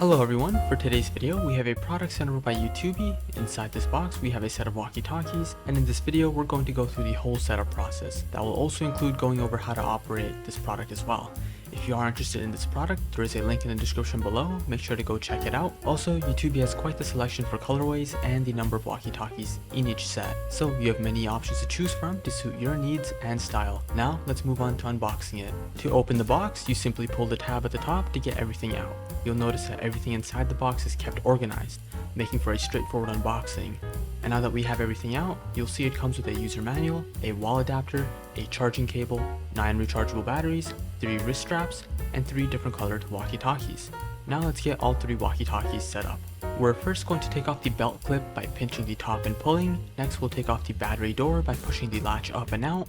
Hello everyone, for today's video we have a product sent over by Utooby. Inside this box we have a set of walkie-talkies, and in this video we're going to go through the whole setup process. That will also include going over how to operate this product as well. If you are interested in this product, there is a link in the description below, make sure to go check it out. Also, Utooby has quite the selection for colorways and the number of walkie-talkies in each set, so you have many options to choose from to suit your needs and style. Now let's move on to unboxing it. To open the box, you simply pull the tab at the top to get everything out. You'll notice that everything inside the box is kept organized, making for a straightforward unboxing. And now that we have everything out, you'll see it comes with a user manual, a wall adapter, a charging cable, 9 rechargeable batteries, 3 wrist straps, and 3 different colored walkie-talkies. Now let's get all 3 walkie-talkies set up. We're first going to take off the belt clip by pinching the top and pulling. Next we'll take off the battery door by pushing the latch up and out.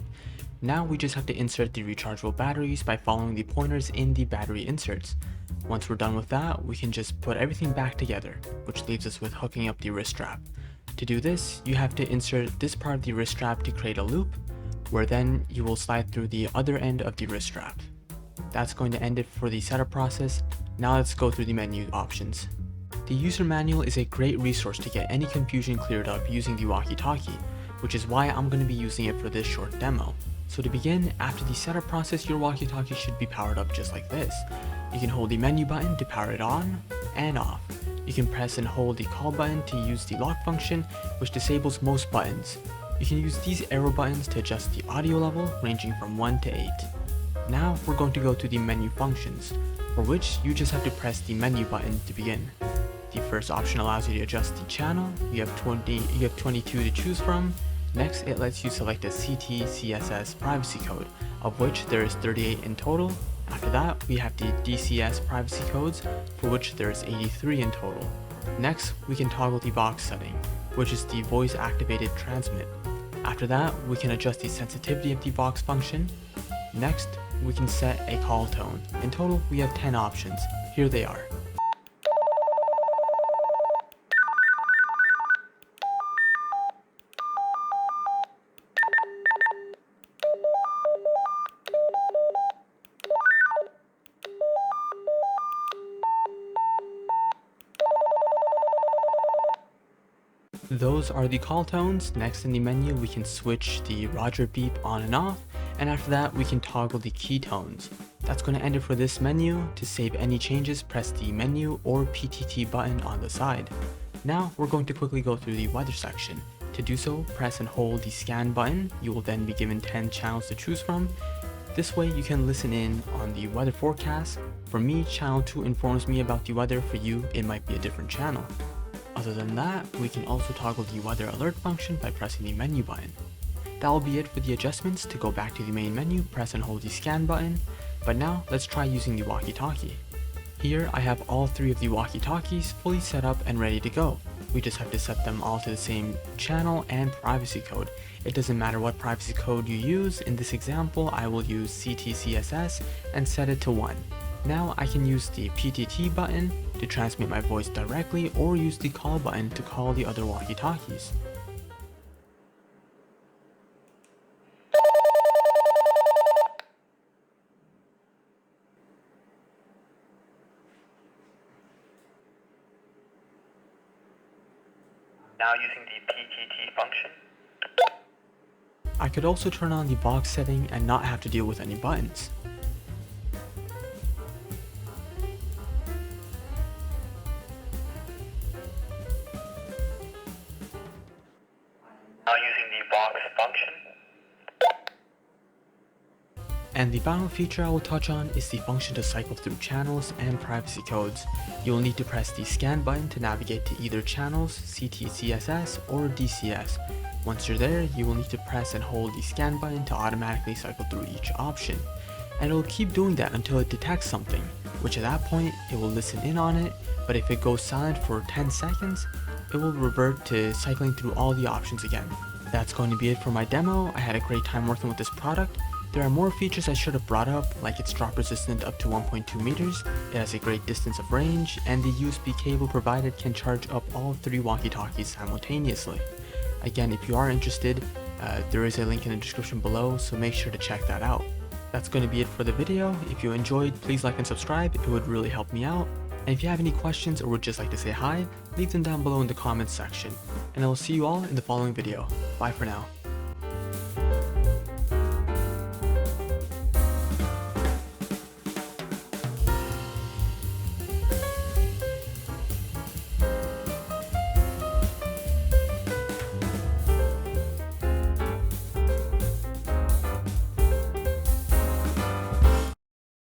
Now we just have to insert the rechargeable batteries by following the pointers in the battery inserts. Once we're done with that, we can just put everything back together, which leaves us with hooking up the wrist strap. To do this, you have to insert this part of the wrist strap to create a loop, where then you will slide through the other end of the wrist strap. That's going to end it for the setup process. Now let's go through the menu options. The user manual is a great resource to get any confusion cleared up using the walkie-talkie, which is why I'm going to be using it for this short demo. So to begin, after the setup process, your walkie-talkie should be powered up just like this. You can hold the menu button to power it on and off. You can press and hold the call button to use the lock function, which disables most buttons. You can use these arrow buttons to adjust the audio level, ranging from 1 to 8. Now we're going to go to the menu functions, for which you just have to press the menu button to begin. The first option allows you to adjust the channel. You have 22 to choose from. Next, it lets you select a CT/CSS privacy code, of which there is 38 in total. After that, we have the DCS privacy codes, for which there is 83 in total. Next, we can toggle the Vox setting, which is the voice activated transmit. After that, we can adjust the sensitivity of the Vox function. Next, we can set a call tone. In total, we have 10 options. Here they are. Those are the call tones. Next in the menu we can switch the Roger beep on and off, and after that we can toggle the key tones. That's going to end it for this menu. To save any changes, press the menu or PTT button on the side. Now we're going to quickly go through the weather section. To do so, press and hold the scan button. You will then be given 10 channels to choose from. This way you can listen in on the weather forecast. For me, channel 2 informs me about the weather. For you, it might be a different channel. Other than that, we can also toggle the weather alert function by pressing the menu button. That will be it for the adjustments. To go back to the main menu, press and hold the scan button. But now let's try using the walkie-talkie. Here I have all 3 of the walkie-talkies fully set up and ready to go. We just have to set them all to the same channel and privacy code. It doesn't matter what privacy code you use. In this example, I will use CT/CSS and set it to 1. Now I can use the PTT button to transmit my voice directly, or use the call button to call the other walkie-talkies. Now using the PTT function. I could also turn on the Vox setting and not have to deal with any buttons. Now using the Vox function. And the final feature I will touch on is the function to cycle through channels and privacy codes. You will need to press the scan button to navigate to either channels, CT/CSS, or DCS. Once you're there, you will need to press and hold the scan button to automatically cycle through each option. And it will keep doing that until it detects something, which at that point, it will listen in on it, but if it goes silent for 10 seconds, it will revert to cycling through all the options again. That's going to be it for my demo. I had a great time working with this product. There are more features I should have brought up, like it's drop resistant up to 1.2 meters, it has a great distance of range, and the USB cable provided can charge up all 3 walkie-talkies simultaneously. Again, if you are interested, there is a link in the description below, so make sure to check that out. That's going to be it for the video. If you enjoyed, please like and subscribe, it would really help me out. And if you have any questions or would just like to say hi, leave them down below in the comments section. And I will see you all in the following video. Bye for now.